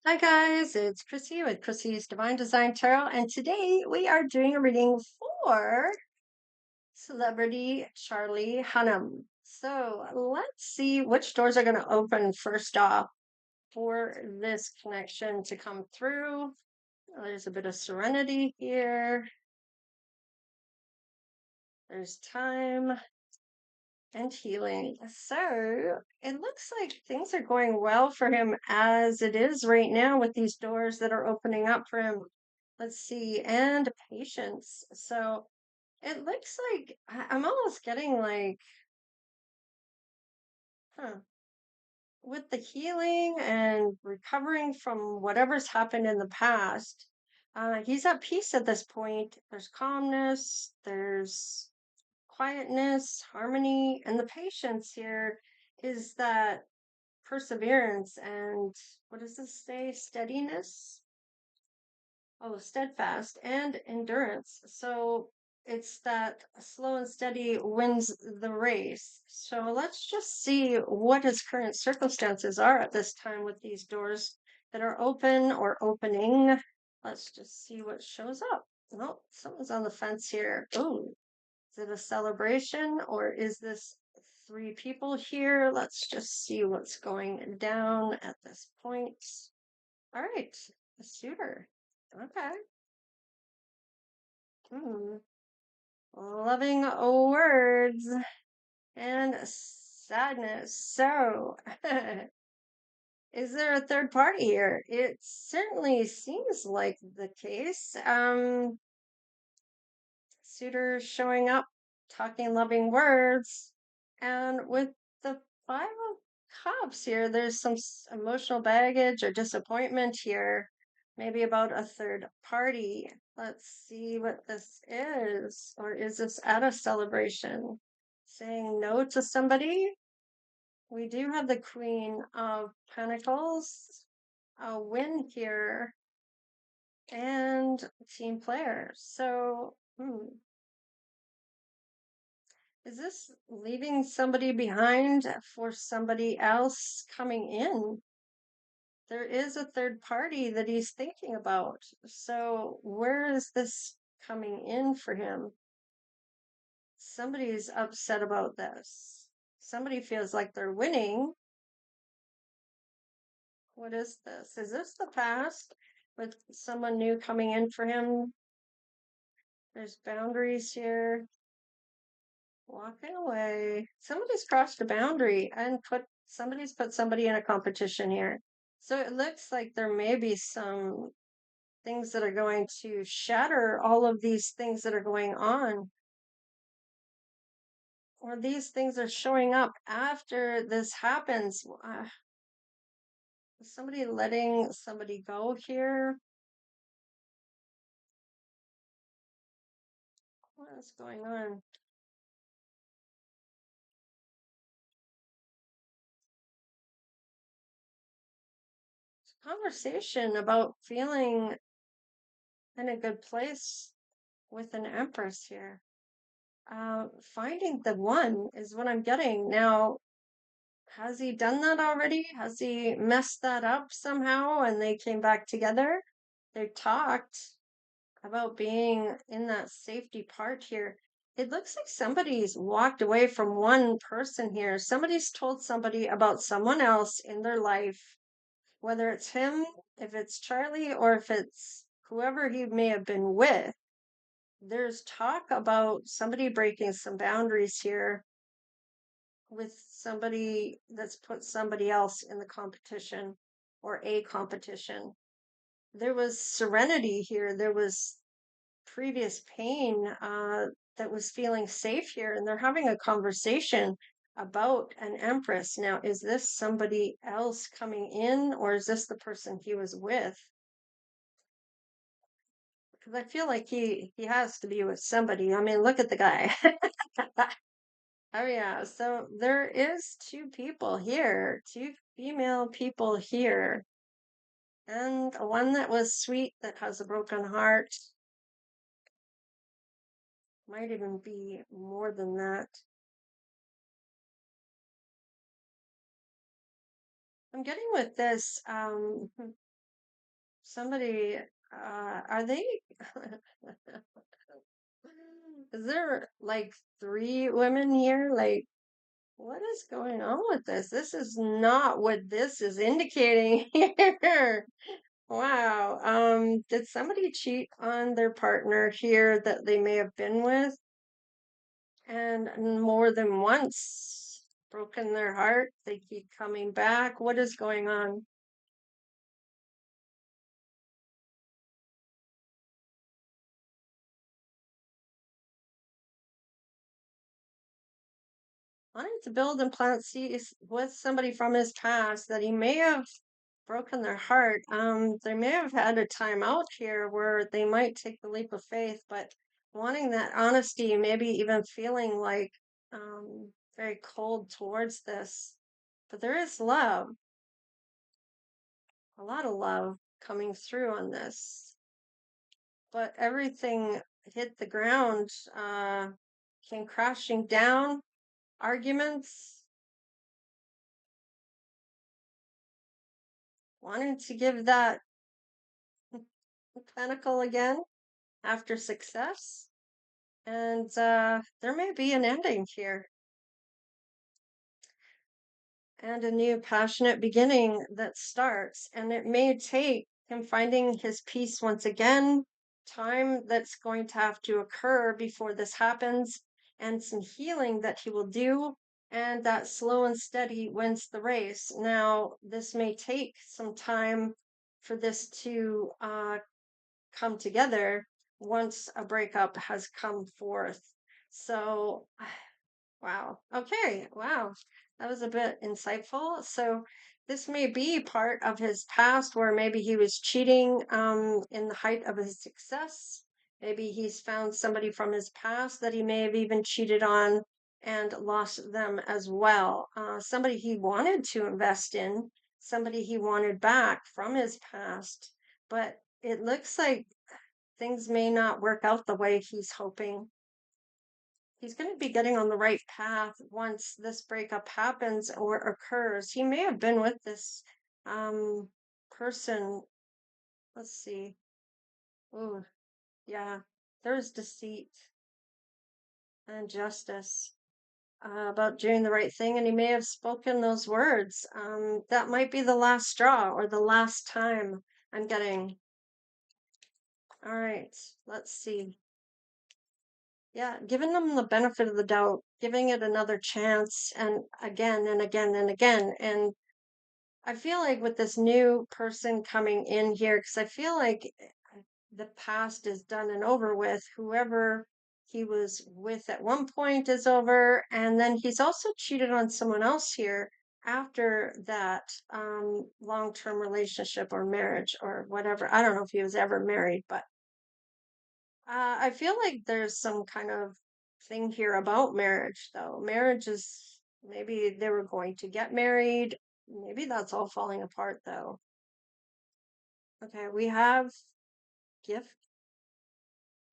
Hi guys, it's Chrissy with Chrissy's Divine Design Tarot, and today we are doing a reading for celebrity Charlie Hunnam. So let's see which doors are going to open first off for this connection to come through. There's a bit of serenity here. There's time and healing. So it looks like things are going well for him as it is right now with these doors that are opening up for him. Let's see, and patience. So it looks like I'm almost getting like, huh, with the healing and recovering from whatever's happened in the past. He's at peace at this point. There's calmness, there's quietness, harmony, and the patience here is that perseverance and what does this say? Steadiness? Oh, steadfast and endurance. So it's that slow and steady wins the race. So let's just see what his current circumstances are at this time with these doors that are open or opening. Let's just see what shows up. Oh, someone's on the fence here. Oh, is it a celebration or is this three people here? Let's just see what's going down at this point. All right, a suitor. Okay. Hmm. Loving words and sadness. So, is there a third party here? It certainly seems like the case. Suitor showing up, talking loving words, and with the Five of Cups here, there's some emotional baggage or disappointment here, maybe about a third party. Let's see what this is. Or is this at a celebration? Saying no to somebody? We do have the Queen of Pentacles, a win here, and team player. So, is this leaving somebody behind for somebody else coming in? There is a third party that he's thinking about. So, where is this coming in for him? Somebody's upset about this. Somebody feels like they're winning. What is this? Is this the past with someone new coming in for him? There's boundaries here. Walking away. Somebody's crossed a boundary and somebody's put somebody in a competition here. So it looks like there may be some things that are going to shatter all of these things that are going on. Or these things are showing up after this happens. Is somebody letting somebody go here? What is going on? Conversation about feeling in a good place with an empress here. Finding the one is what I'm getting. Now, has he done that already? Has he messed that up somehow and they came back together? They talked about being in that safety part here. It looks like somebody's walked away from one person here. Somebody's told somebody about someone else in their life, whether it's him, if it's Charlie, or if it's whoever he may have been with. There's talk about somebody breaking some boundaries here with somebody that's put somebody else in the competition or a competition. There was serenity here. There was previous pain that was feeling safe here, and they're having a conversation about an empress. Now, is this somebody else coming in, or is this the person he was with? Because I feel like he has to be with somebody. I mean, look at the guy. Oh yeah, so there is two people here, two female people here, and one that was sweet that has a broken heart. Might even be more than that. I'm getting with this, Somebody, are they, is there like three women here? Like, what is going on with this? This is not what this is indicating here. Wow. Did somebody cheat on their partner here that they may have been with and more than once broken their heart? They keep coming back. What is going on? Wanting to build and plant seeds with somebody from his past that he may have broken their heart. They may have had a time out here where they might take the leap of faith, but wanting that honesty, maybe even feeling like very cold towards this. But there is love, a lot of love coming through on this. But everything hit the ground, came crashing down, arguments, wanting to give that pentacle again after success. And there may be an ending here and a new passionate beginning that starts. And it may take him finding his peace once again, time that's going to have to occur before this happens, and some healing that he will do. And that slow and steady wins the race. Now, this may take some time for this to come together once a breakup has come forth. So, wow. Okay. Wow. That was a bit insightful. So, this may be part of his past where maybe he was cheating in the height of his success. Maybe he's found somebody from his past that he may have even cheated on and lost them as well. Somebody he wanted to invest in, somebody he wanted back from his past. But it looks like things may not work out the way he's hoping. He's going to be getting on the right path once this breakup happens or occurs. He may have been with this person. Let's see. Oh, yeah. There's deceit and justice about doing the right thing, and he may have spoken those words. That might be the last straw or the last time I'm getting. All right, let's see. Yeah, giving them the benefit of the doubt, giving it another chance, and again and again and again. And I feel like with this new person coming in here, because I feel like the past is done and over with. Whoever he was with at one point is over, and then he's also cheated on someone else here after that long-term relationship or marriage or whatever. I don't know if he was ever married, but I feel like there's some kind of thing here about marriage, though. Marriage is maybe they were going to get married. Maybe that's all falling apart, though. Okay, we have gift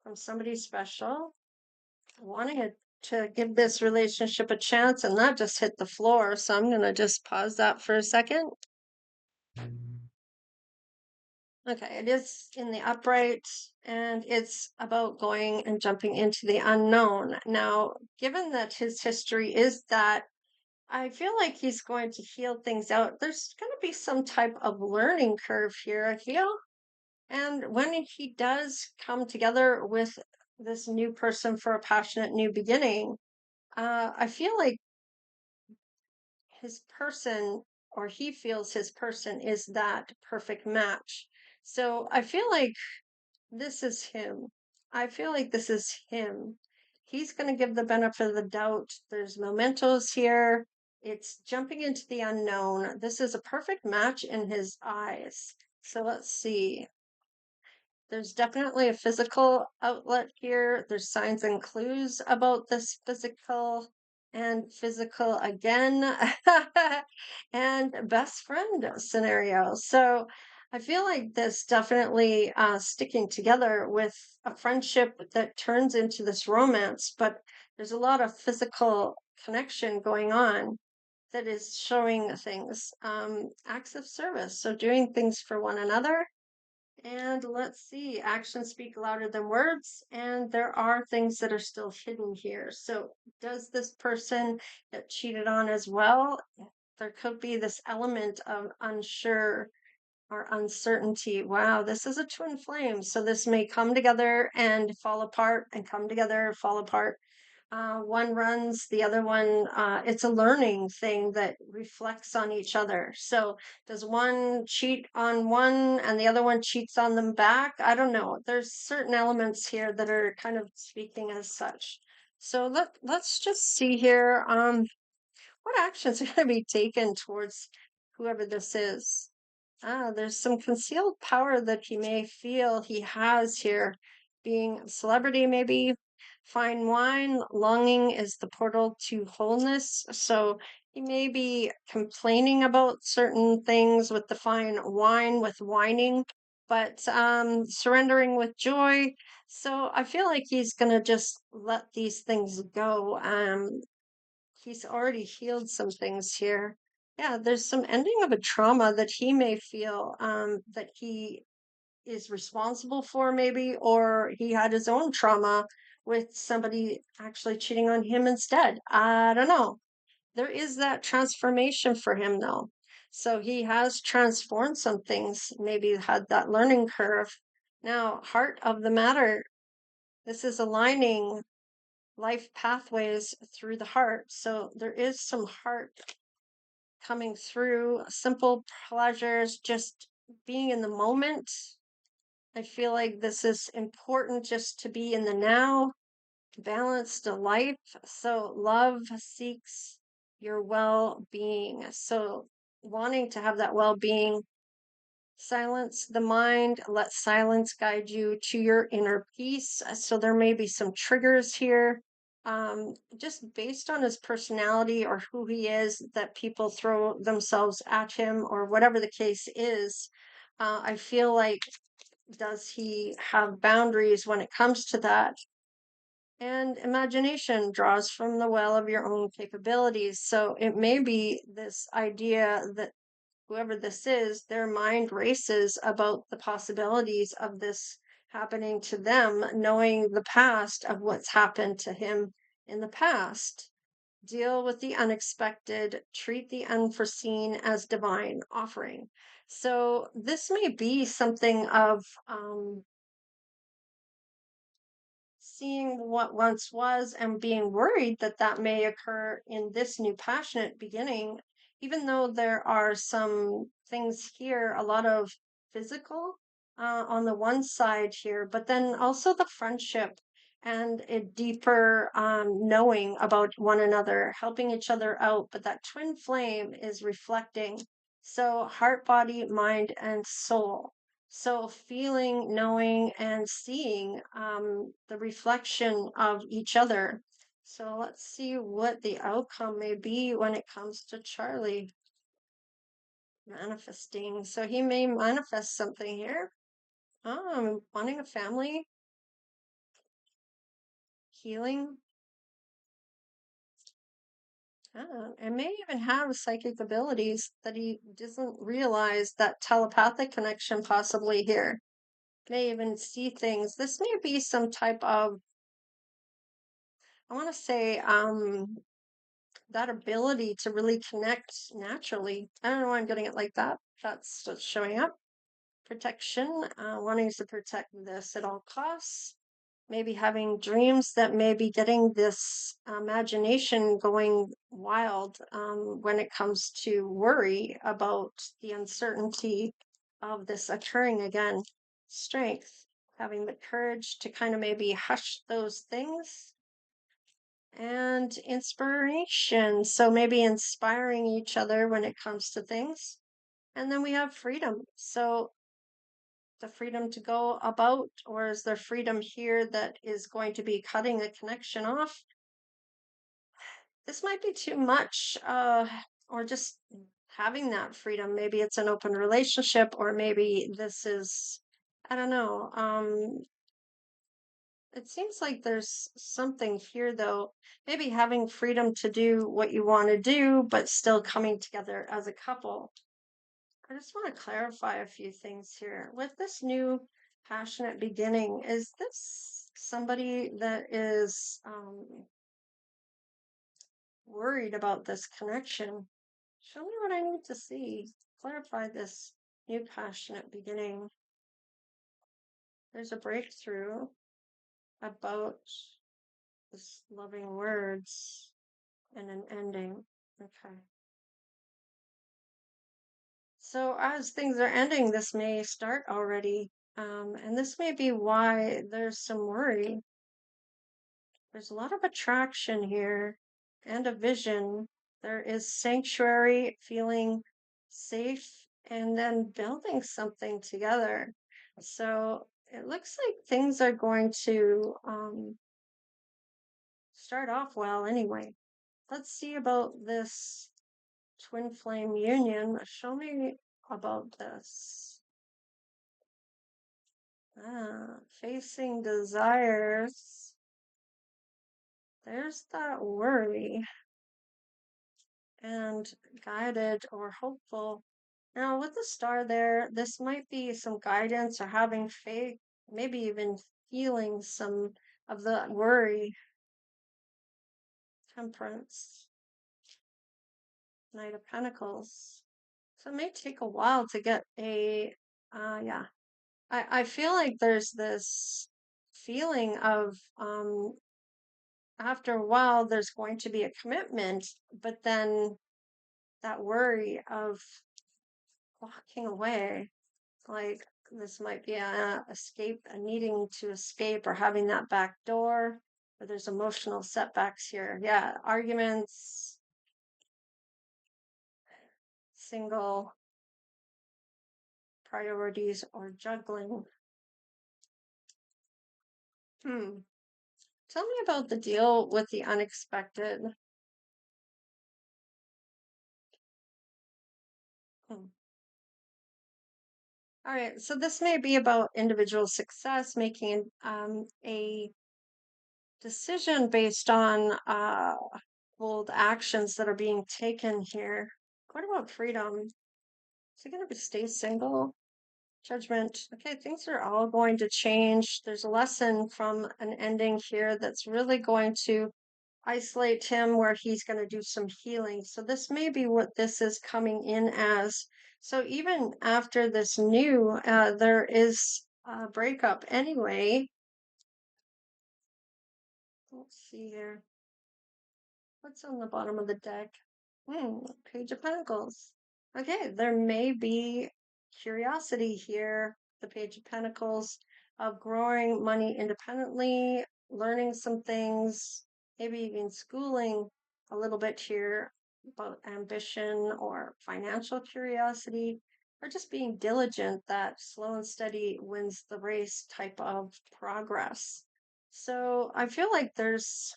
from somebody special wanting it to give this relationship a chance and not just hit the floor. So I'm going to just pause that for a second. Okay, it is in the upright and it's about going and jumping into the unknown. Now, given that his history is that, I feel like he's going to heal things out. There's going to be some type of learning curve here, I feel. And when he does come together with this new person for a passionate new beginning, I feel like his person, or he feels his person, is that perfect match. So I feel like this is him. I feel like this is him. He's going to give the benefit of the doubt. There's mementos here. It's jumping into the unknown. This is a perfect match in his eyes. So let's see. There's definitely a physical outlet here. There's signs and clues about this physical and physical again and best friend scenario. So I feel like this definitely sticking together with a friendship that turns into this romance, but there's a lot of physical connection going on that is showing things, acts of service. So doing things for one another And let's see, actions speak louder than words, and there are things that are still hidden here. So, does this person get cheated on as well? There could be this element of unsure or uncertainty. Wow, this is a twin flame. So, this may come together and fall apart, and come together, fall apart. One runs, the other one, it's a learning thing that reflects on each other. So, does one cheat on one and the other one cheats on them back? I don't know. There's certain elements here that are kind of speaking as such. So let's just see here. What actions are going to be taken towards whoever this is? There's some concealed power that he may feel he has here. Being a celebrity, maybe. Fine wine, longing is the portal to wholeness. So he may be complaining about certain things with the fine wine, with whining, but surrendering with joy. So I feel like he's going to just let these things go. He's already healed some things here. Yeah, there's some ending of a trauma that he may feel that he is responsible for, maybe, or he had his own trauma with somebody actually cheating on him instead. I don't know. There is that transformation for him, though. So he has transformed some things, maybe had that learning curve. Now, heart of the matter, this is aligning life pathways through the heart. So there is some heart coming through, simple pleasures, just being in the moment. I feel like this is important just to be in the now, balanced life. So love seeks your well-being. So wanting to have that well-being, silence the mind, let silence guide you to your inner peace. So there may be some triggers here, just based on his personality or who he is, that people throw themselves at him or whatever the case is. I feel like, does he have boundaries when it comes to that? And imagination draws from the well of your own capabilities. So it may be this idea that whoever this is, their mind races about the possibilities of this happening to them, knowing the past of what's happened to him in the past. Deal with the unexpected, treat the unforeseen as divine offering. So this may be something of seeing what once was and being worried that that may occur in this new passionate beginning, even though there are some things here, a lot of physical on the one side here, but then also the friendship and a deeper knowing about one another, helping each other out. But that twin flame is reflecting. So, heart, body, mind, and soul. So feeling, knowing, and seeing the reflection of each other. So let's see what the outcome may be when it comes to Charlie manifesting. So he may manifest something here. Wanting a family, healing, and may even have psychic abilities that he doesn't realize, that telepathic connection possibly here. May even see things. This may be some type of, I want to say, that ability to really connect naturally. I don't know why I'm getting it like that. That's what's showing up. Protection, wanting to protect this at all costs. Maybe having dreams that may be getting this imagination going wild when it comes to worry about the uncertainty of this occurring again. Strength, having the courage to kind of maybe hush those things. And inspiration. So maybe inspiring each other when it comes to things. And then we have freedom. So the freedom to go about, or is there freedom here that is going to be cutting the connection off? This might be too much, or just having that freedom. Maybe it's an open relationship, or maybe this is, I don't know. It seems like there's something here, though. Maybe having freedom to do what you want to do, but still coming together as a couple. I just want to clarify a few things here. With this new passionate beginning, is this somebody that is worried about this connection? Show me what I need to see. Clarify this new passionate beginning. There's a breakthrough about this loving words and an ending. Okay. So as things are ending, this may start already. And this may be why there's some worry. There's a lot of attraction here and a vision. There is sanctuary, feeling safe, and then building something together. So it looks like things are going to start off well anyway. Let's see about this twin flame union. Show me about this. Facing desires. There's that worry and guided or hopeful. Now, with the star there, this might be some guidance or having faith, maybe even feeling some of the worry, temperance, Knight of Pentacles. So it may take a while to get yeah. I feel like there's this feeling of, after a while, there's going to be a commitment, but then that worry of walking away, like this might be a escape, a needing to escape or having that back door, or there's emotional setbacks here. Yeah, arguments, single priorities, or juggling. Hmm. Tell me about the deal with the unexpected. Hmm. All right, so this may be about individual success, making a decision based on bold actions that are being taken here. What about freedom? Is he going to stay single? Judgment. Okay, things are all going to change. There's a lesson from an ending here that's really going to isolate him where he's going to do some healing. So this may be what this is coming in as. So even after this new, there is a breakup anyway. Let's see here. What's on the bottom of the deck? Page of Pentacles. Okay, there may be curiosity here, the Page of Pentacles, of growing money independently, learning some things, maybe even schooling a little bit here about ambition or financial curiosity, or just being diligent that slow and steady wins the race type of progress. So I feel like there's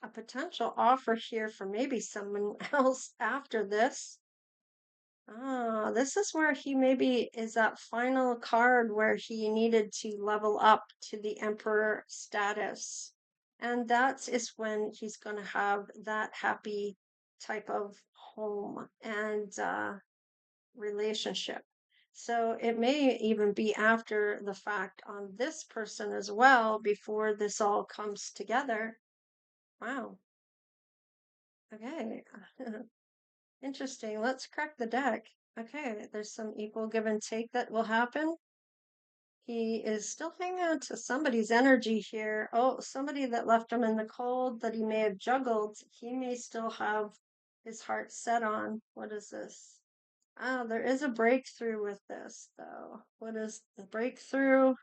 a potential offer here for maybe someone else after this. This is where he maybe is that final card where he needed to level up to the Emperor status. And that is when he's going to have that happy type of home and relationship. So it may even be after the fact on this person as well before this all comes together. Wow. Okay. Interesting. Let's crack the deck. Okay, there's some equal give and take that will happen. He is still hanging on to somebody's energy here. Oh, somebody that left him in the cold that he may have juggled. He may still have his heart set on. What is this? Oh, there is a breakthrough with this, though. What is the breakthrough?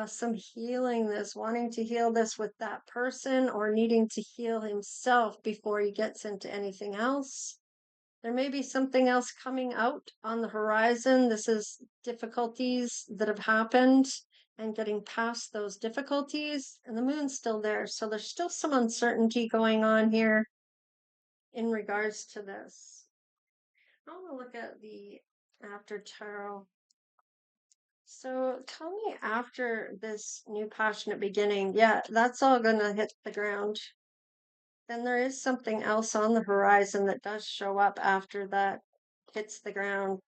Some healing this, wanting to heal this with that person or needing to heal himself before he gets into anything else. There may be something else coming out on the horizon. This is difficulties that have happened and getting past those difficulties, and the moon's still there. So there's still some uncertainty going on here in regards to this. I want to look at the after tarot. So tell me after this new passionate beginning, yeah, that's all going to hit the ground. Then there is something else on the horizon that does show up after that hits the ground.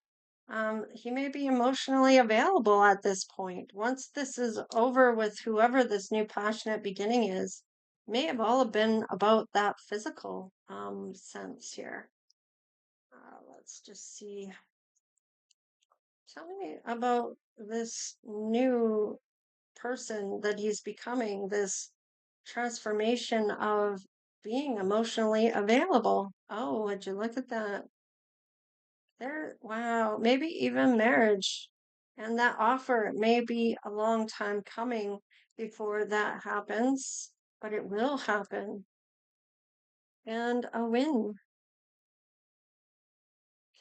He may be emotionally available at this point. Once this is over with whoever this new passionate beginning is, may have all been about that physical sense here. Let's just see. Tell me about this new person that he's becoming, this transformation of being emotionally available. Oh, would you look at that? There, wow, maybe even marriage. And that offer may be a long time coming before that happens, but it will happen. And a win.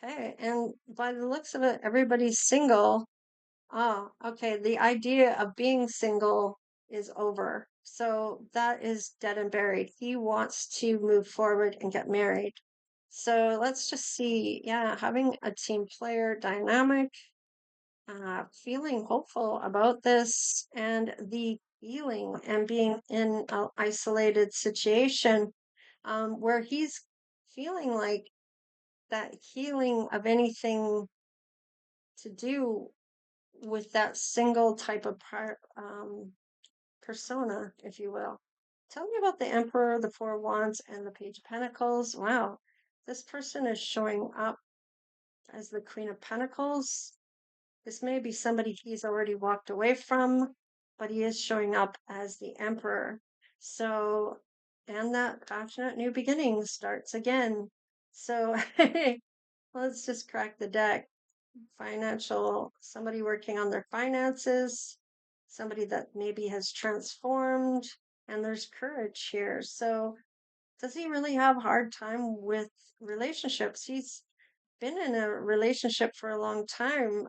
Okay, and by the looks of it, everybody's single. Ah, okay. The idea of being single is over. So that is dead and buried. He wants to move forward and get married. So let's just see. Yeah, having a team player dynamic, feeling hopeful about this, and the feeling and being in an isolated situation where he's feeling like that healing of anything to do with that single type of persona, if you will. Tell me about the Emperor, the Four of Wands, and the Page of Pentacles. Wow, this person is showing up as the Queen of Pentacles. This may be somebody he's already walked away from, but he is showing up as the Emperor. So, and that passionate new beginning starts again. So, let's just crack the deck. Financial, somebody working on their finances, somebody that maybe has transformed, and there's courage here. So, does he really have a hard time with relationships? He's been in a relationship for a long time.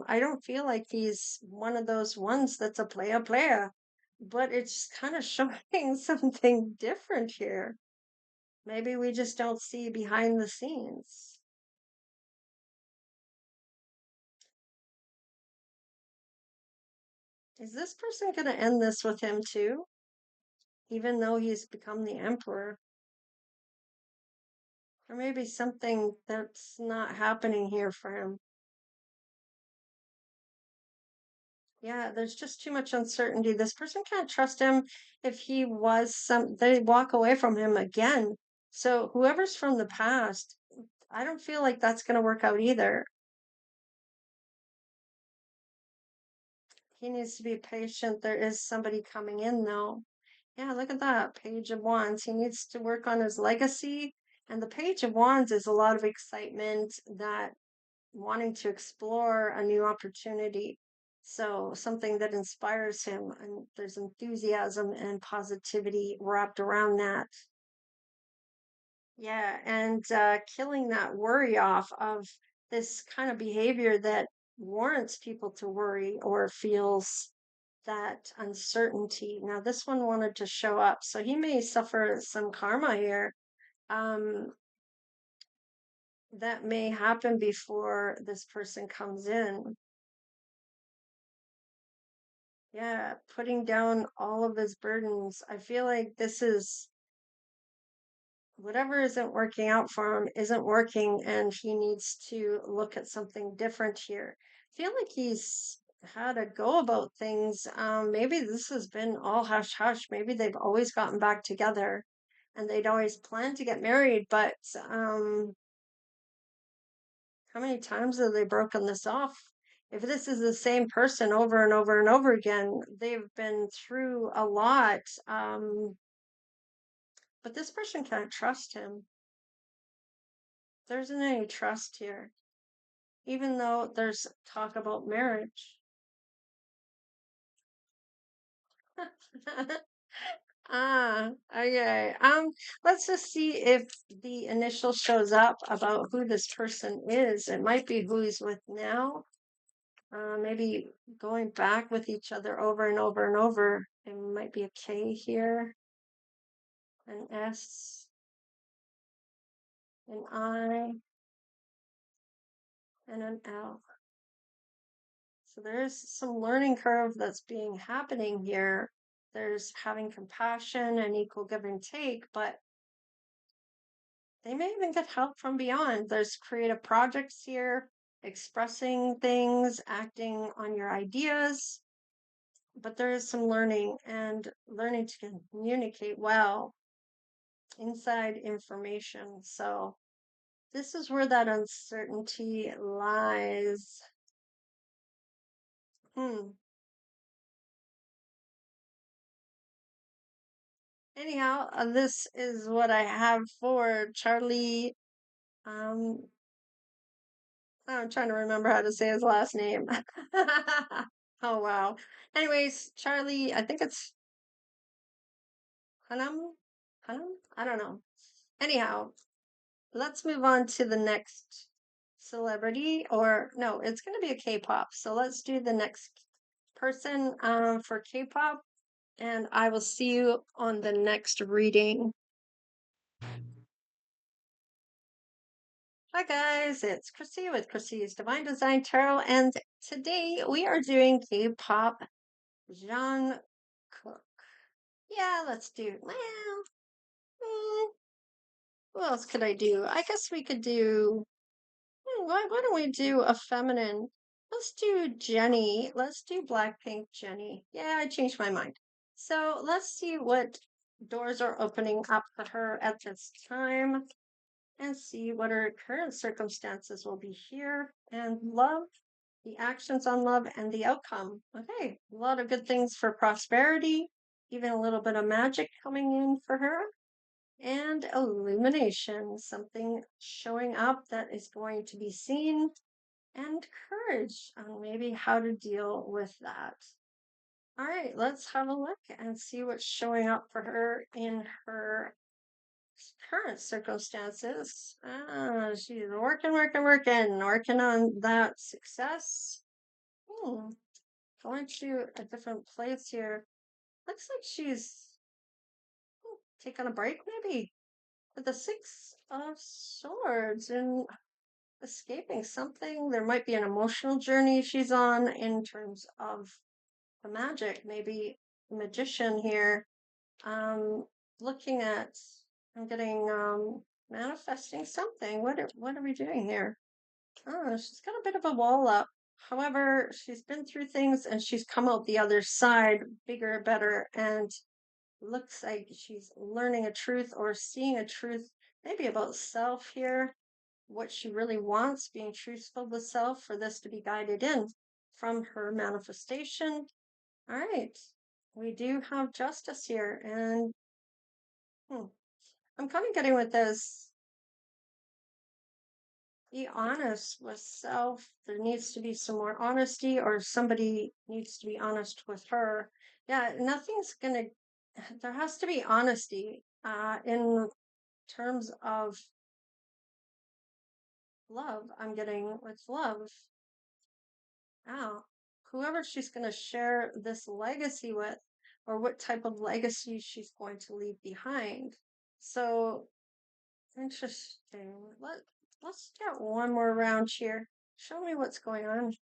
I don't feel like he's one of those ones that's a player, but it's kind of showing something different here. Maybe we just don't see behind the scenes. Is this person going to end this with him too? Even though he's become the emperor? Or maybe something that's not happening here for him. Yeah, there's just too much uncertainty. This person can't trust him if he was they walk away from him again. So whoever's from the past, I don't feel like that's going to work out either. He needs to be patient. There is somebody coming in though. Yeah, look at that. Page of Wands. He needs to work on his legacy. And the Page of Wands is a lot of excitement, that wanting to explore a new opportunity. So something that inspires him, and there's enthusiasm and positivity wrapped around that. Yeah, and killing that worry off of this kind of behavior that warrants people to worry or feels that uncertainty. Now, this one wanted to show up, so he may suffer some karma here. That may happen before this person comes in. Yeah, putting down all of his burdens. I feel like this is whatever isn't working out for him isn't working, and he needs to look at something different here. I feel like he's had a go about things. Maybe this has been all hush hush. Maybe they've always gotten back together and they'd always planned to get married, but how many times have they broken this off? If this is the same person over and over and over again, they've been through a lot. But this person can't trust him. There isn't any trust here, even though there's talk about marriage. Okay. Let's just see if the initial shows up about who this person is. It might be who he's with now. Maybe going back with each other over and over and over. It might be a K here, an S, an I, and an L. So there's some learning curve that's being happening here. There's having compassion and equal give and take, but they may even get help from beyond. There's creative projects here, expressing things, acting on your ideas, but there is some learning and learning to communicate well inside information. So this is where that uncertainty lies. Hmm. Anyhow, this is what I have for Charlie. Um, I'm trying to remember how to say his last name. Oh wow. Anyways, Charlie, I think it's Hunnam. Hunnam? I don't know. Anyhow, let's move on to the next celebrity, or no, it's going to be a K-pop. So let's do the next person for K-pop, and I will see you on the next reading. Hi guys, it's Chrissy with Chrissy's Divine Design Tarot, and today we are doing K-pop Jungkook. Yeah, let's do. Well, who else could I do? I guess we could do. Why don't we do a feminine? Let's do Jenny. Let's do Blackpink Jenny. Yeah, I changed my mind. So let's see what doors are opening up for her at this time and see what her current circumstances will be here and love, the actions on love, and the outcome. Okay, a lot of good things for prosperity, even a little bit of magic coming in for her, and illumination, something showing up that is going to be seen, and courage on maybe how to deal with that. All right, let's have a look and see what's showing up for her in her current circumstances. She's working on that success. Hmm, going to a different place here. Looks like she's taking a break, maybe, with the Six of Swords and escaping something. There might be an emotional journey she's on in terms of the magic, maybe magician here. Um, looking at, I'm getting manifesting something. What are we doing here? Oh, she's got a bit of a wall up. However, she's been through things and she's come out the other side bigger, better, and looks like she's learning a truth or seeing a truth, maybe about self here, what she really wants, being truthful with self for this to be guided in from her manifestation. All right, we do have justice here, and I'm kind of getting with this. Be honest with self. There needs to be some more honesty, or somebody needs to be honest with her. Yeah, nothing's gonna, there has to be honesty in terms of love. I'm getting with love. Wow. Whoever she's going to share this legacy with, or what type of legacy she's going to leave behind. So interesting. Let's get one more round here. Show me what's going on.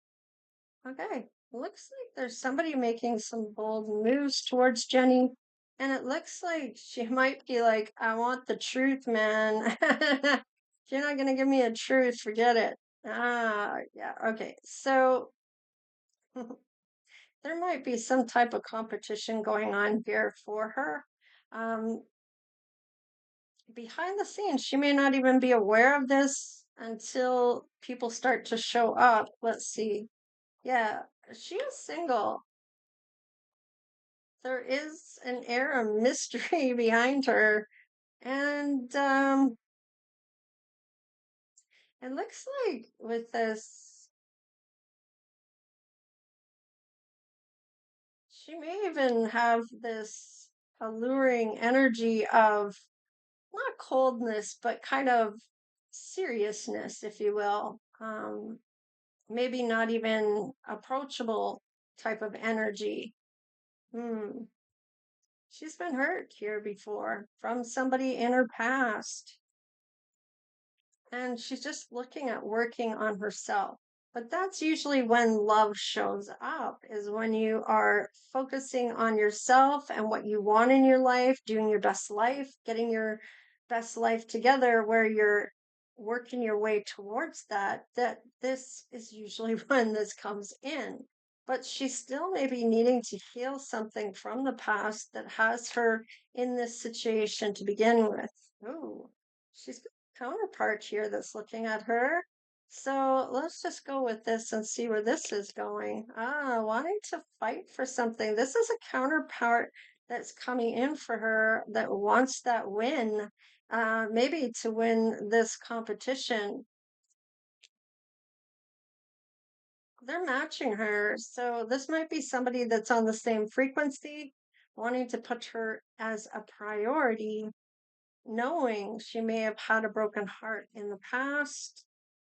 Okay. Looks like there's somebody making some bold moves towards Jenny. And it looks like she might be like, I want the truth, man. If you're not going to give me a truth, forget it. Yeah. Okay. So there might be some type of competition going on here for her. Um, behind the scenes, she may not even be aware of this until people start to show up. Let's see. Yeah, she is single. There is an air of mystery behind her. And it looks like with this, she may even have this alluring energy of not coldness, but kind of seriousness, if you will. Maybe not even approachable type of energy. Hmm. She's been hurt here before from somebody in her past. And she's just looking at working on herself. But that's usually when love shows up, is when you are focusing on yourself and what you want in your life, doing your best life, getting your best life together where you're working your way towards that, that this is usually when this comes in. But she's still maybe needing to heal something from the past that has her in this situation to begin with. Oh, she's got a counterpart here that's looking at her. So let's just go with this and see where this is going. Ah, wanting to fight for something. This is a counterpart that's coming in for her that wants that win, maybe to win this competition. They're matching her. So this might be somebody that's on the same frequency, wanting to put her as a priority, knowing she may have had a broken heart in the past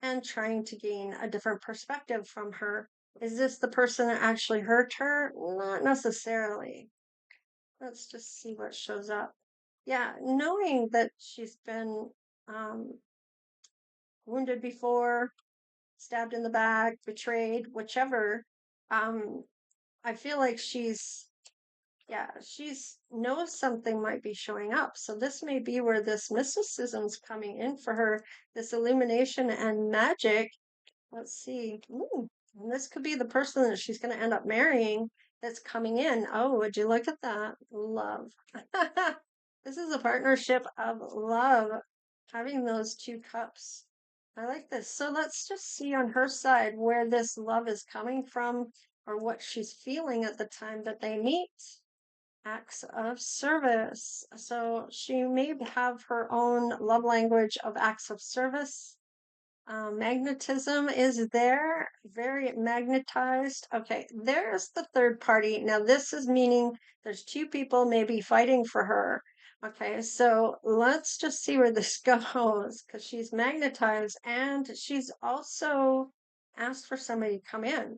and trying to gain a different perspective from her. Is this the person that actually hurt her? Not necessarily. Let's just see what shows up. Yeah, knowing that she's been um, wounded before, stabbed in the back, betrayed, whichever. Um, I feel like she's knows something might be showing up. So this may be where this mysticism's coming in for her, this illumination and magic. Let's see. Ooh, and this could be the person that she's going to end up marrying that's coming in. Oh, would you look at that? Love. This is a partnership of love, having those two cups. I like this. So let's just see on her side where this love is coming from or what she's feeling at the time that they meet. Acts of service. So she may have her own love language of acts of service. Magnetism is there, very magnetized. Okay, there's the third party. Now, this is meaning there's two people maybe fighting for her. Okay, so let's just see where this goes because she's magnetized and she's also asked for somebody to come in.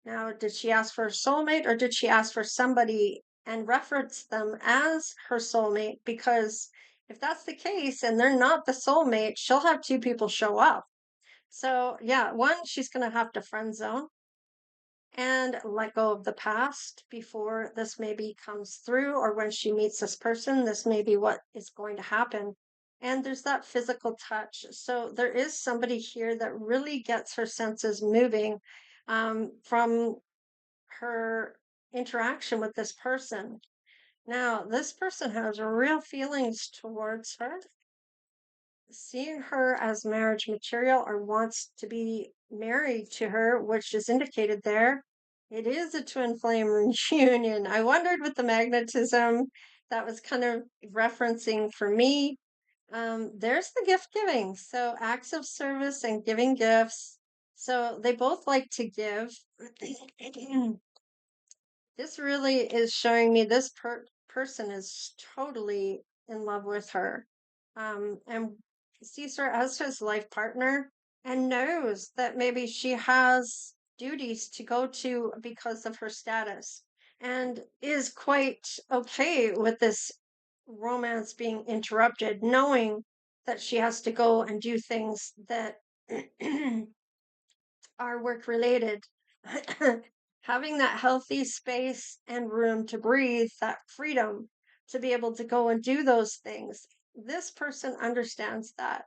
Now, did she ask for a soulmate or did she ask for somebody and reference them as her soulmate? Because if that's the case and they're not the soulmate, she'll have two people show up. So, yeah, one, she's going to have to friend zone and let go of the past before this maybe comes through, or when she meets this person, this may be what is going to happen. And there's that physical touch. So, there is somebody here that really gets her senses moving from her interaction with this person. Now, this person has real feelings towards her, seeing her as marriage material or wants to be married to her, which is indicated there. It is a twin flame reunion. I wondered with the magnetism that was kind of referencing for me. There's the gift giving. So acts of service and giving gifts. So they both like to give. This really is showing me this person is totally in love with her, and sees her as his life partner and knows that maybe she has duties to go to because of her status and is quite okay with this romance being interrupted, knowing that she has to go and do things that are work related. Having that healthy space and room to breathe, that freedom to be able to go and do those things. This person understands that.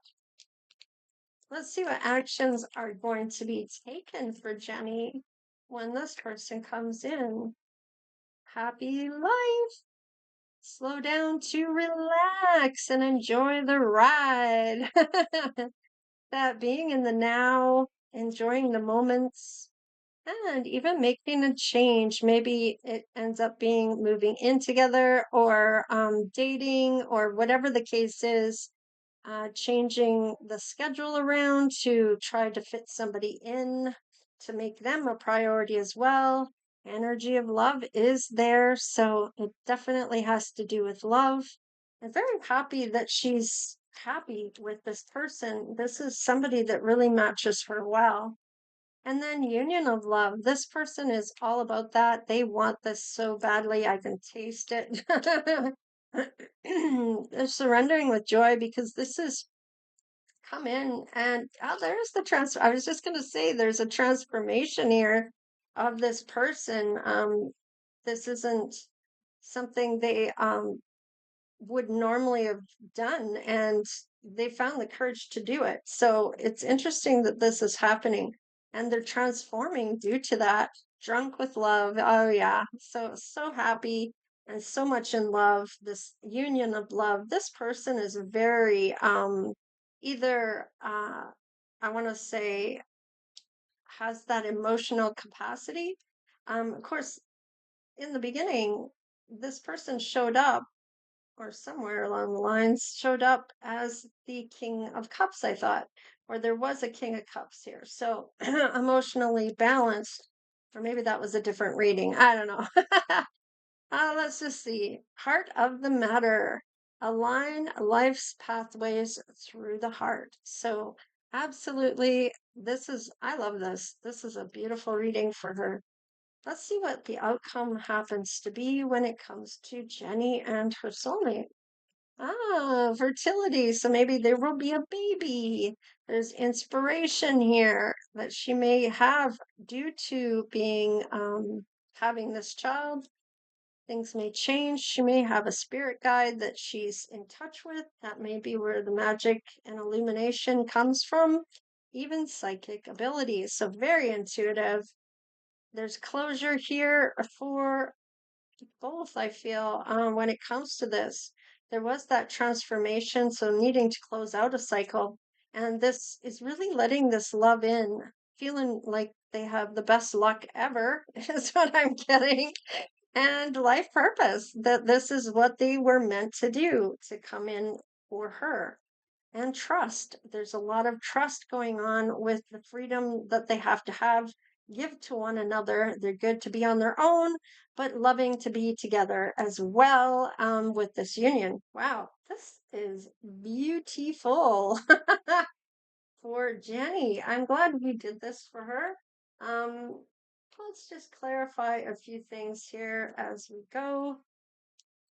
Let's see what actions are going to be taken for Jenny when this person comes in. Happy life. Slow down to relax and enjoy the ride. That being in the now, enjoying the moments, and even making a change. Maybe it ends up being moving in together or dating or whatever the case is, changing the schedule around to try to fit somebody in to make them a priority as well. Energy of love is there, so it definitely has to do with love. I'm very happy that she's happy with this person. This is somebody that really matches her well. And then union of love. This person is all about that. They want this so badly. I can taste it. They're surrendering with joy because this is come in and oh, there's the transfer. I was just going to say there's a transformation here of this person. This isn't something they would normally have done, and they found the courage to do it. So it's interesting that this is happening and they're transforming due to that. Drunk with love. Oh yeah. So happy and so much in love. This union of love. This person is very either I want to say has that emotional capacity. Of course, in the beginning, this person showed up, or somewhere along the lines, showed up as the King of Cups, I thought, or there was a King of Cups here. So emotionally balanced, or maybe that was a different reading. I don't know. Let's just see. Heart of the matter. Align life's pathways through the heart. So, absolutely, I love this. This is a beautiful reading for her. Let's see what the outcome happens to be when it comes to Jenny and her soulmate. Fertility. So maybe there will be a baby. There's inspiration here that she may have due to being having this child. Things may change. She may have a spirit guide that she's in touch with. That may be where the magic and illumination comes from. Even psychic abilities. So very intuitive. There's closure here for both, I feel, when it comes to this. There was that transformation, so needing to close out a cycle. And this is really letting this love in, feeling like they have the best luck ever, is what I'm getting. And life purpose, that this is what they were meant to do, to come in for her. And trust. There's a lot of trust going on with the freedom that they have to give to one another. They're good to be on their own, but loving to be together as well with this union. Wow, this is beautiful for Jenny. I'm glad we did this for her. Um, let's just clarify a few things here as we go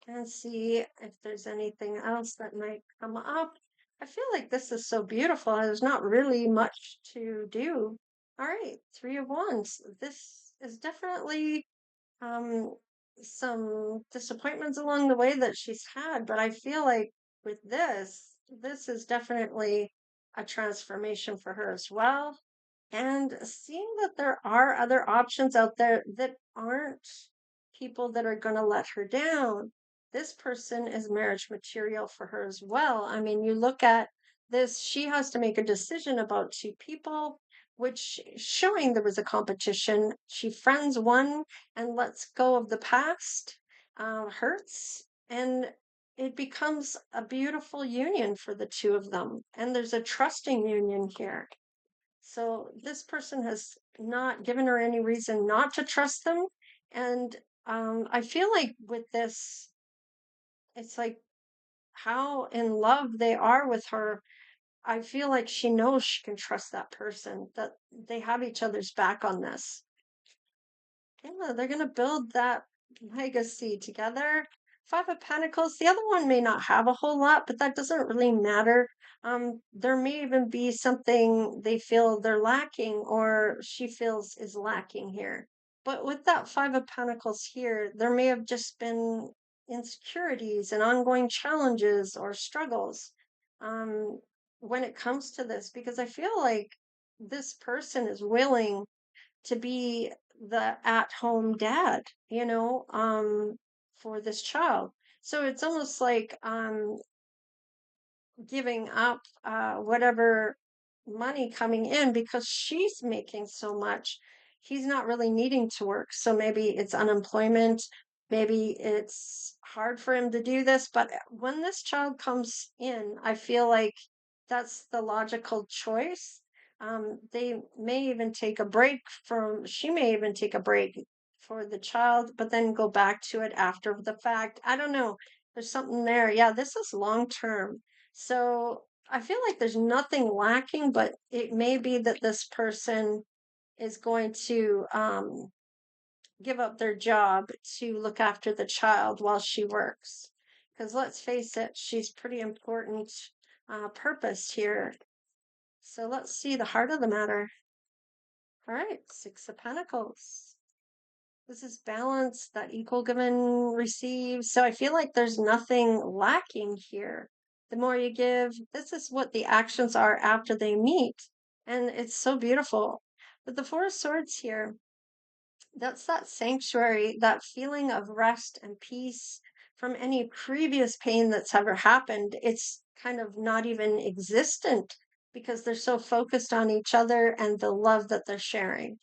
and see if there's anything else that might come up. I feel like this is so beautiful. There's not really much to do. All right, Three of Wands. This is definitely um, some disappointments along the way that she's had, but I feel like with this is definitely a transformation for her as well. And seeing that there are other options out there that aren't people that are going to let her down. This person is marriage material for her as well. I mean, you look at this, she has to make a decision about two people, which showing there was a competition. She friends one and lets go of the past, hurts, and it becomes a beautiful union for the two of them. And there's a trusting union here. So this person has not given her any reason not to trust them. And I feel like with this, it's like how in love they are with her. I feel like she knows she can trust that person, that they have each other's back on this. Yeah, they're going to build that legacy together. Five of Pentacles. The other one may not have a whole lot, but that doesn't really matter. There may even be something they feel they're lacking or she feels is lacking here. But with that Five of Pentacles here, there may have just been insecurities and ongoing challenges or struggles when it comes to this, because I feel like this person is willing to be the at-home dad, for this child. So it's almost like giving up whatever money coming in because she's making so much. He's not really needing to work. So maybe it's unemployment. Maybe it's hard for him to do this. But when this child comes in, I feel like that's the logical choice. She may even take a break for the child, but then go back to it after the fact. I don't know. There's something there. Yeah, this is long term. So I feel like there's nothing lacking, but it may be that this person is going to give up their job to look after the child while she works. Because let's face it, she's pretty important purpose here. So let's see the heart of the matter. All right, Six of Pentacles. This is balance, that equal give and receive. So I feel like there's nothing lacking here. The more you give, this is what the actions are after they meet. And it's so beautiful. But the Four of Swords here, that's that sanctuary, that feeling of rest and peace from any previous pain that's ever happened. It's kind of not even existent because they're so focused on each other and the love that they're sharing.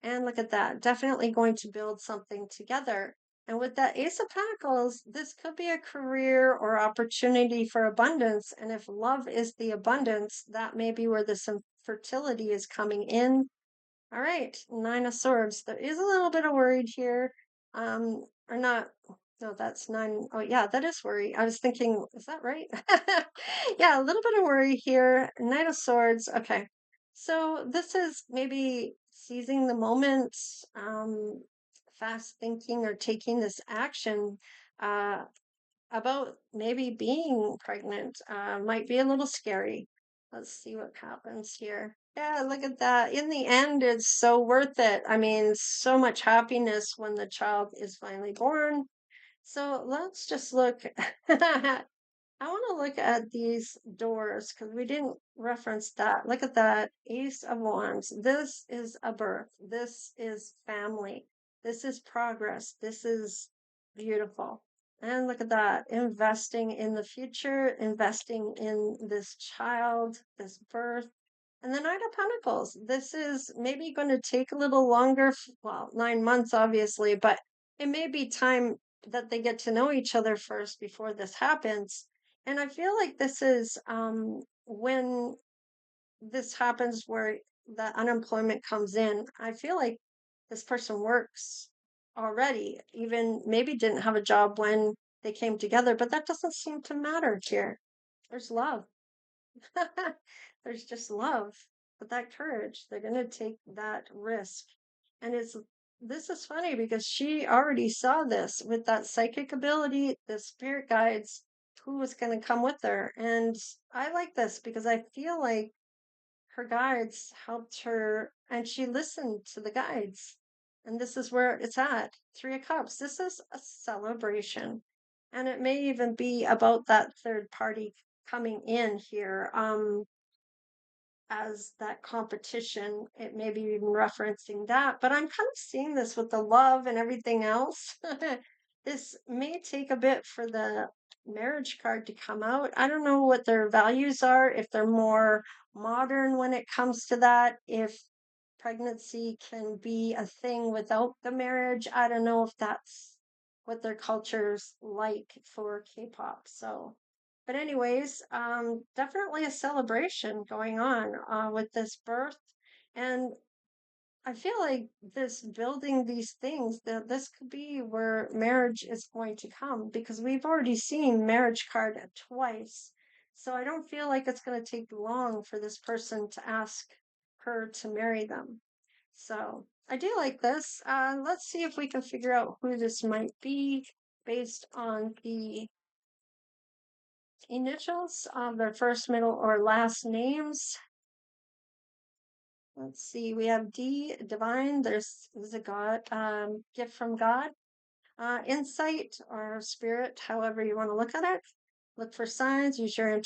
And look at that, definitely going to build something together. And with that Ace of Pentacles, this could be a career or opportunity for abundance. And if love is the abundance, that may be where this fertility is coming in. All right, Nine of Swords. There is a little bit of worried here. Or not. No, that's nine. Oh, yeah, that is worry. I was thinking, is that right? Yeah, a little bit of worry here. Knight of Swords. Okay. So this is maybe seizing the moment, fast thinking or taking this action. Uh, about maybe being pregnant might be a little scary. Let's see what happens here. Yeah, look at that. In the end, it's so worth it. I mean, so much happiness when the child is finally born. So let's just look. I want to look at these doors because we didn't reference that. Look at that. Ace of Wands. This is a birth. This is family. This is progress. This is beautiful. And look at that. Investing in the future, investing in this child, this birth. And the Knight of Pentacles. This is maybe going to take a little longer. Well, 9 months, obviously, but it may be time that they get to know each other first before this happens. And I feel like this is when this happens where the unemployment comes in. I feel like this person works already, even maybe didn't have a job when they came together, but that doesn't seem to matter here. There's love. There's just love, but that courage, they're going to take that risk. And this is funny because she already saw this with that psychic ability, the spirit guides, who was going to come with her. And I like this because I feel like her guides helped her and she listened to the guides. And this is where it's at. Three of Cups. This is a celebration. And it may even be about that third party coming in here. As that competition, it may be even referencing that, but I'm kind of seeing this with the love and everything else. This may take a bit for the marriage card to come out. I don't know what their values are, if they're more modern when it comes to that, if pregnancy can be a thing without the marriage. I don't know if that's what their culture's like for K-pop. So but anyways, definitely a celebration going on with this birth, and I feel like this building these things that this could be where marriage is going to come because we've already seen marriage card twice, so I don't feel like it's going to take long for this person to ask her to marry them. So I do like this. Let's see if we can figure out who this might be based on the initials of their first, middle, or last names. Let's see. We have D, divine. There's a God, gift from God. Insight or spirit, however you want to look at it. Look for signs. Use your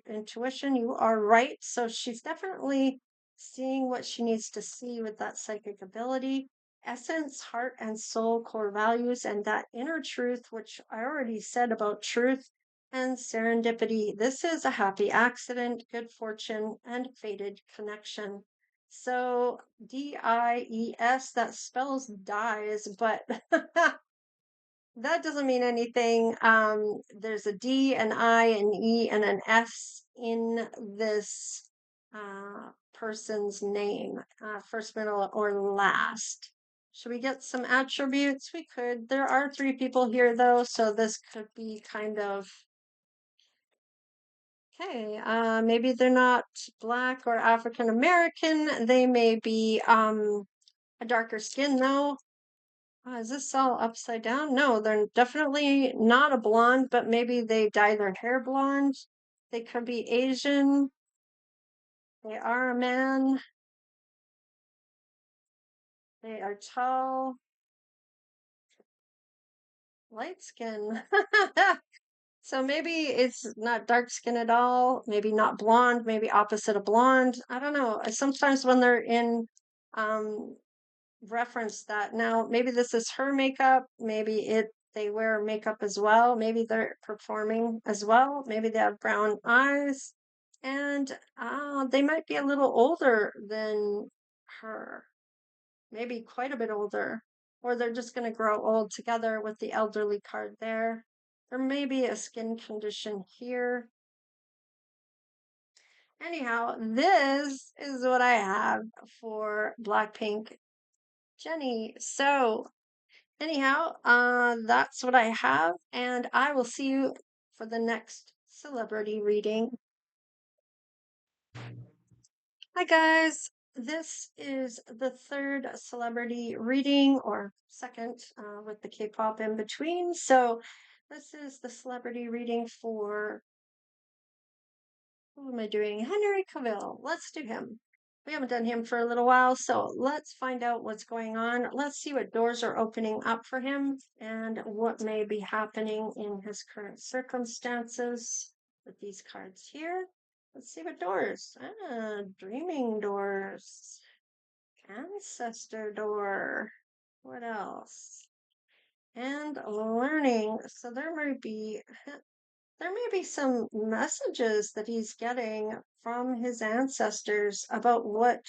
intuition. You are right. So she's definitely seeing what she needs to see with that psychic ability. Essence, heart, and soul core values, and that inner truth, which I already said about truth and serendipity. This is a happy accident, good fortune, and fated connection. So DIES, that spells dies, but that doesn't mean anything. There's a D, an I, an E, and an S in this person's name, first, middle, or last. Should we get some attributes? We could. There are three people here, though, so this could be kind of okay. Maybe they're not Black or African American. They may be a darker skin, though. Is this all upside down? No, they're definitely not a blonde, but maybe they dye their hair blonde. They could be Asian. They are a man. They are tall. light skin. So maybe it's not dark skin at all, maybe not blonde, maybe opposite of blonde. I don't know. Sometimes when they're in um reference that now maybe this is her makeup, maybe it they wear makeup as well, maybe they're performing as well, maybe they have brown eyes, and they might be a little older than her, maybe quite a bit older, or they're just going to grow old together with the elderly card there. There may be a skin condition here. Anyhow, this is what I have for Blackpink Jenny. So, anyhow, that's what I have, and I will see you for the next celebrity reading. Hi, guys. This is the third celebrity reading, or second, with the K-pop in between. So, this is the celebrity reading for, who am I doing? Henry Cavill. Let's do him. We haven't done him for a little while, so let's find out what's going on. Let's see what doors are opening up for him and what may be happening in his current circumstances with these cards here. Let's see what doors. Dreaming doors. Ancestor door. What else? And learning. So there may be some messages that he's getting from his ancestors about what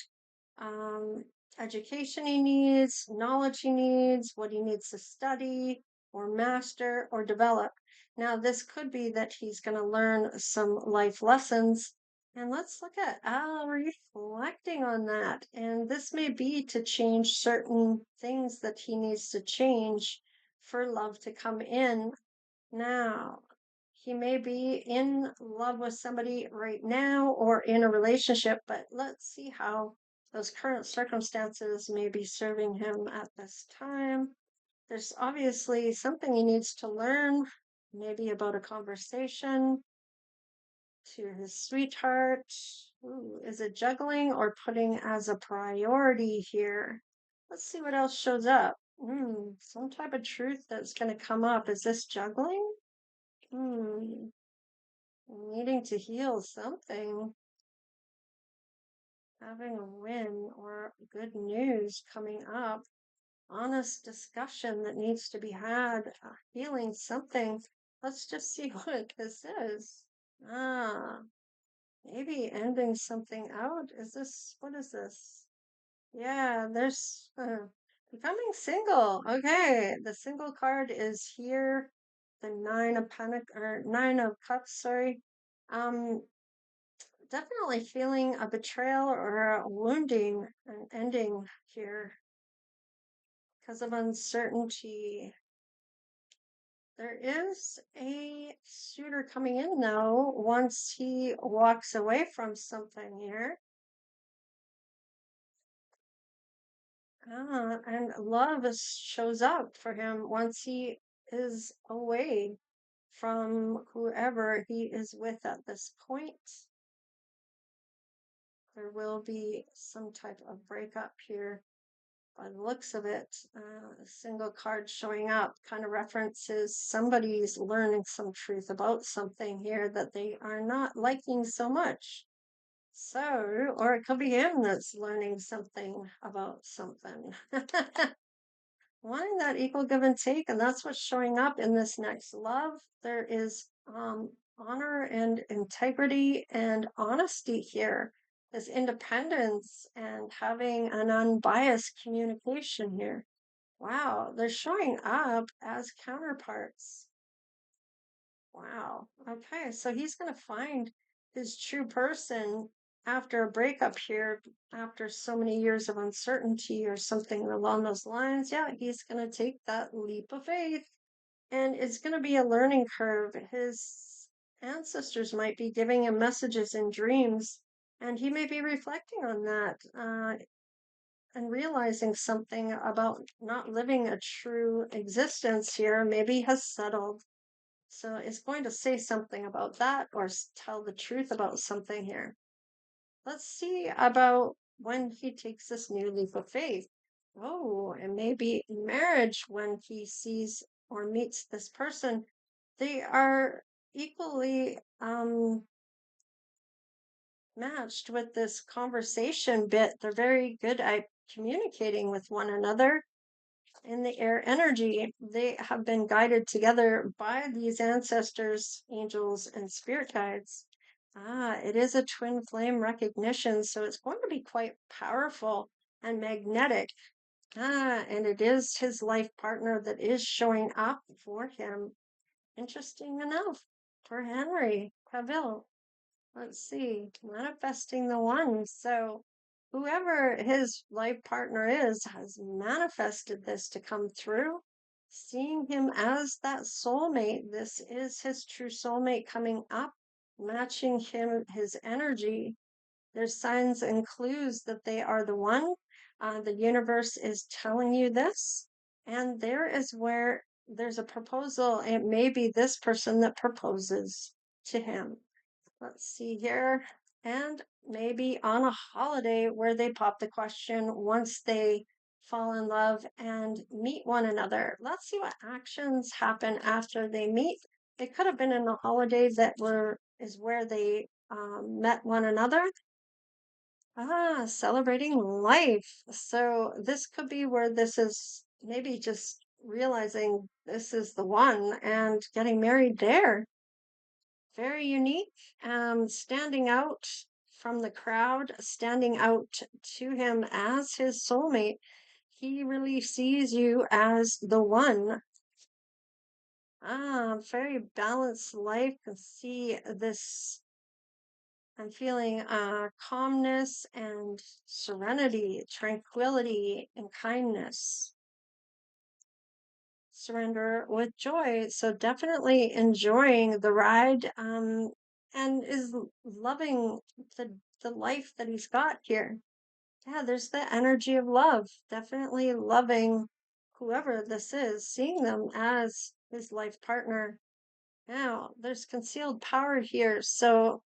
um, education he needs, knowledge he needs, what he needs to study or master or develop. Now, this could be that he's going to learn some life lessons. And let's look at reflecting on that. And this may be to change certain things that he needs to change for love to come in. Now, he may be in love with somebody right now or in a relationship, but let's see how those current circumstances may be serving him at this time. There's obviously something he needs to learn, maybe about a conversation to his sweetheart. Ooh, is it juggling or putting as a priority here? Let's see what else shows up. Some type of truth that's going to come up. Is this juggling? Needing to heal something, having a win or good news coming up, honest discussion that needs to be had, healing something. Let's just see what this is. Ah, maybe ending something out. What is this? Yeah, there's becoming single. Okay, the single card is here. The Nine of Cups, sorry. Um, Definitely feeling a betrayal or a wounding, an ending here because of uncertainty. There is a suitor coming in though once he walks away from something here. And love shows up for him once he is away from whoever he is with at this point. There will be some type of breakup here. By the looks of it, a single card showing up kind of references somebody's learning some truth about something here that they are not liking so much. So, or it could be him that's learning something about something. Wanting that equal give and take, and that's what's showing up in this next love. There is honor and integrity and honesty here. There's independence and having an unbiased communication here. Wow, they're showing up as counterparts. Wow. Okay, so he's going to find his true person after a breakup here, after so many years of uncertainty or something along those lines. Yeah, he's going to take that leap of faith and it's going to be a learning curve. His ancestors might be giving him messages in dreams, and he may be reflecting on that and realizing something about not living a true existence here. Maybe has settled, so it's going to say something about that or tell the truth about something here. Let's see about when he takes this new leap of faith. Oh, and maybe marriage when he sees or meets this person, they are equally matched with this conversation bit. They're very good at communicating with one another in the air energy. They have been guided together by these ancestors, angels, and spirit guides. It is a twin flame recognition, so it's going to be quite powerful and magnetic. And it is his life partner that is showing up for him. Interesting enough for Henry Cavill. Let's see, manifesting the one. So whoever his life partner is has manifested this to come through. Seeing him as that soulmate, this is his true soulmate coming up, matching him, his energy. There's signs and clues that they are the one. The universe is telling you this. And there is where there's a proposal. It may be this person that proposes to him. Let's see here. And maybe on a holiday where they pop the question once they fall in love and meet one another. Let's see what actions happen after they meet. It could have been in a holiday that is where they met one another. Celebrating life. So this could be where this is maybe just realizing this is the one and getting married there. Very unique, standing out from the crowd, standing out to him as his soulmate. He really sees you as the one. Very balanced life. Can see this. I'm feeling calmness and serenity, tranquility, and kindness. Surrender with joy. So definitely enjoying the ride, and is loving the life that he's got here. Yeah, there's the energy of love. Definitely loving whoever this is, seeing them as his life partner. Now, there's concealed power here. So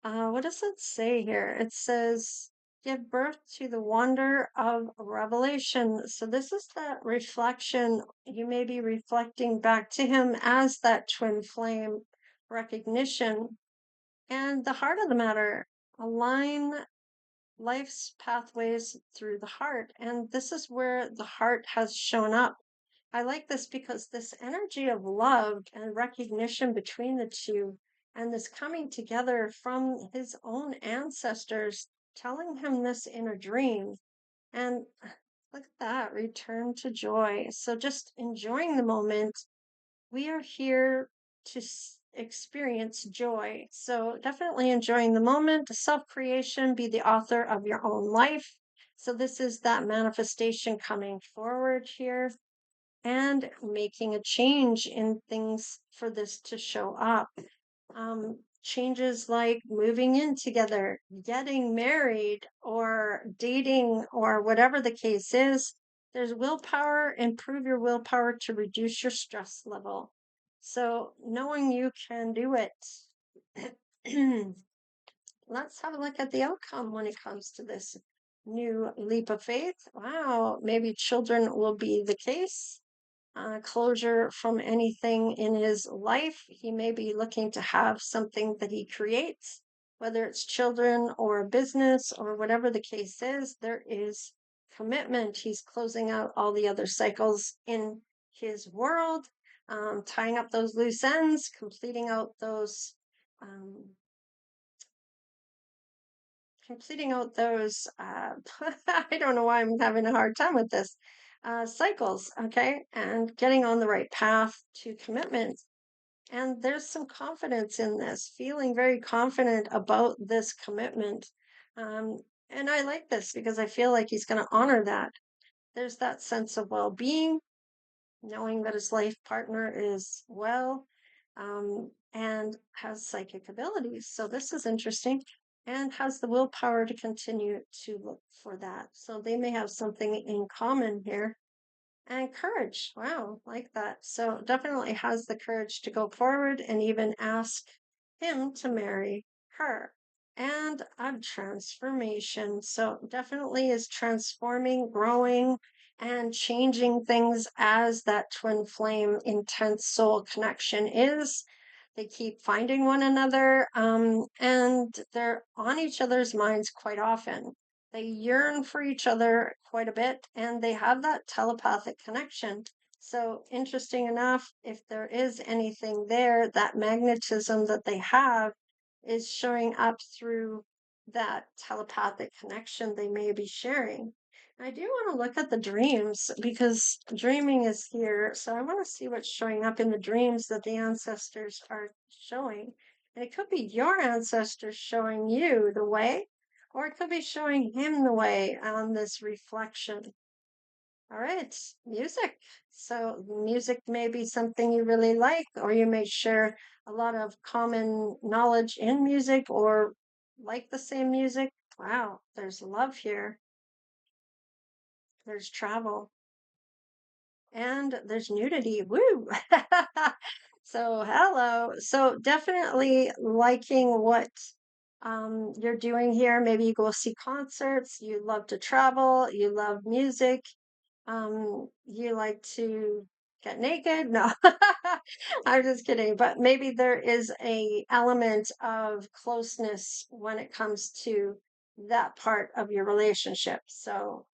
what does it say here? It says, give birth to the wonder of revelation. So this is that reflection. You may be reflecting back to him as that twin flame recognition. And the heart of the matter, align life's pathways through the heart. And this is where the heart has shown up. I like this because this energy of love and recognition between the two, and this coming together from his own ancestors, telling him this in a dream. And look at that, return to joy. So just enjoying the moment. We are here to experience joy. So definitely enjoying the moment, self creation, be the author of your own life. So this is that manifestation coming forward here and making a change in things for this to show up. Changes like moving in together, getting married, or dating, or whatever the case is. There's willpower, improve your willpower to reduce your stress level. So, knowing you can do it. Let's have a look at the outcome when it comes to this new leap of faith. Wow, maybe children will be the case. Closure from anything in his life. He may be looking to have something that he creates, whether it's children or a business or whatever the case is. There is commitment. He's closing out all the other cycles in his world, tying up those loose ends, completing out those. Completing out those I don't know why I'm having a hard time with this, cycles, okay, and getting on the right path to commitment. And there's some confidence in this, feeling very confident about this commitment. um, and I like this because I feel like he's going to honor that. There's that sense of well-being, knowing that his life partner is well, and has psychic abilities. So this is interesting, and has the willpower to continue to look for that. So they may have something in common here. And courage. Wow, like that. So definitely has the courage to go forward and even ask him to marry her. And a transformation. So definitely is transforming, growing, and changing things as that twin flame intense soul connection is. They keep finding one another, and they're on each other's minds quite often. They yearn for each other quite a bit, and they have that telepathic connection. So, interesting enough, if there is anything there, that magnetism that they have is showing up through that telepathic connection they may be sharing. I do want to look at the dreams because dreaming is here. So I want to see what's showing up in the dreams that the ancestors are showing. And it could be your ancestors showing you the way, or it could be showing him the way on this reflection. All right, music. So music may be something you really like, or you may share a lot of common knowledge in music or like the same music. Wow, there's love here. There's travel and there's nudity. Woo! So, hello. So, definitely liking what you're doing here. Maybe you go see concerts, you love to travel, you love music, you like to get naked. No, I'm just kidding. But maybe there is a element of closeness when it comes to that part of your relationship. So,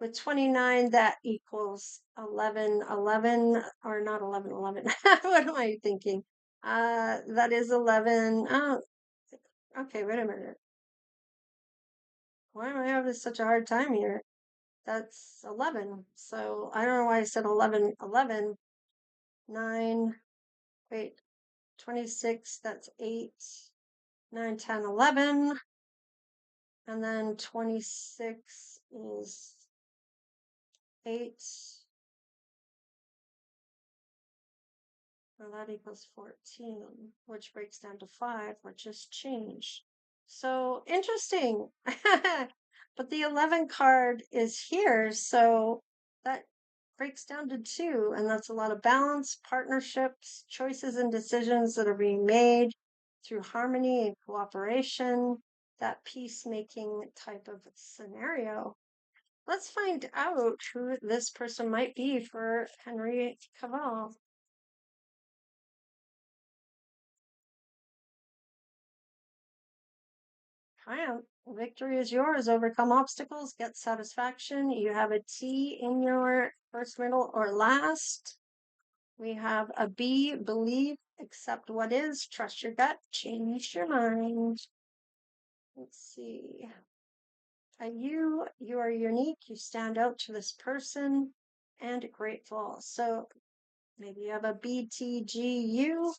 with 29, that equals 11, 11, or not 11, 11. What am I thinking? That is 11. Oh, okay, wait a minute. Why am I having such a hard time here? That's 11. So I don't know why I said 11, 11, 9, wait, 26, that's 8, 9, 10, 11. And then 26 is 8. Well, that equals 14, which breaks down to 5, which is change. So interesting. But the 11 card is here, so that breaks down to 2, and that's a lot of balance, partnerships, choices, and decisions that are being made through harmony and cooperation, that peacemaking type of scenario. Let's find out who this person might be for Henry Cavill. Triumph. Victory is yours. Overcome obstacles, get satisfaction. You have a T in your first, middle, or last. We have a B, believe, accept what is, trust your gut, change your mind. Let's see. A U, you are unique. You stand out to this person and grateful. So maybe you have a BTGU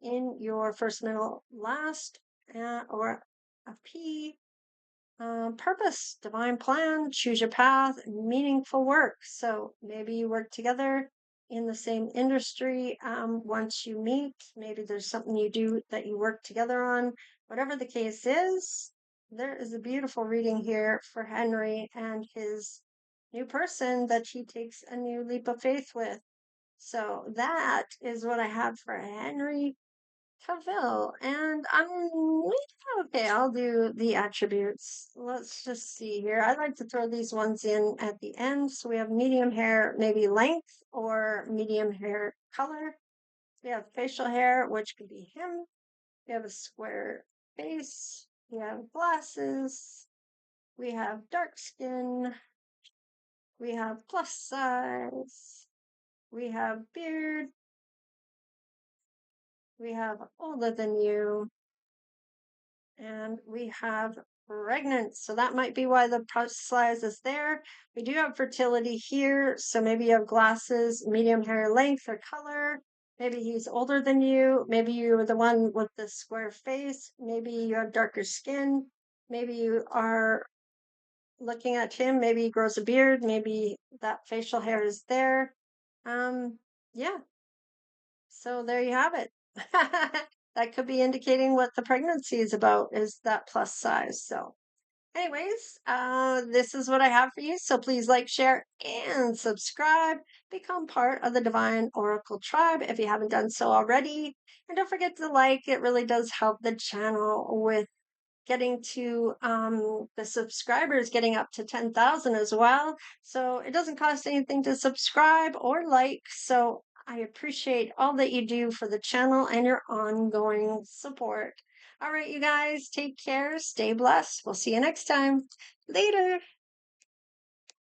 in your first, middle, last, or a P. Purpose, divine plan, choose your path, meaningful work. So maybe you work together in the same industry. Once you meet, maybe there's something you do that you work together on. Whatever the case is, there is a beautiful reading here for Henry and his new person that he takes a new leap of faith with. So that is what I have for Henry Cavill, and okay, I'll do the attributes. Let's just see here. I like to throw these ones in at the end. So we have medium hair, maybe length, or medium hair color. We have facial hair, which could be him. We have a square face. We have glasses. We have dark skin. We have plus size. We have beard. We have older than you. And we have pregnant. So that might be why the plus size is there. We do have fertility here. So maybe you have glasses, medium hair length or color. Maybe he's older than you. Maybe you are the one with the square face. Maybe you have darker skin. Maybe you are looking at him. Maybe he grows a beard. Maybe that facial hair is there. Yeah. So there you have it. That could be indicating what the pregnancy is about, is that plus size. So anyways, this is what I have for you. So please like, share, and subscribe. Become part of the Divine Oracle tribe if you haven't done so already. And don't forget to like, it really does help the channel with getting to the subscribers getting up to 10,000 as well. So it doesn't cost anything to subscribe or like. So I appreciate all that you do for the channel and your ongoing support. All right, you guys, take care, stay blessed. We'll see you next time. Later.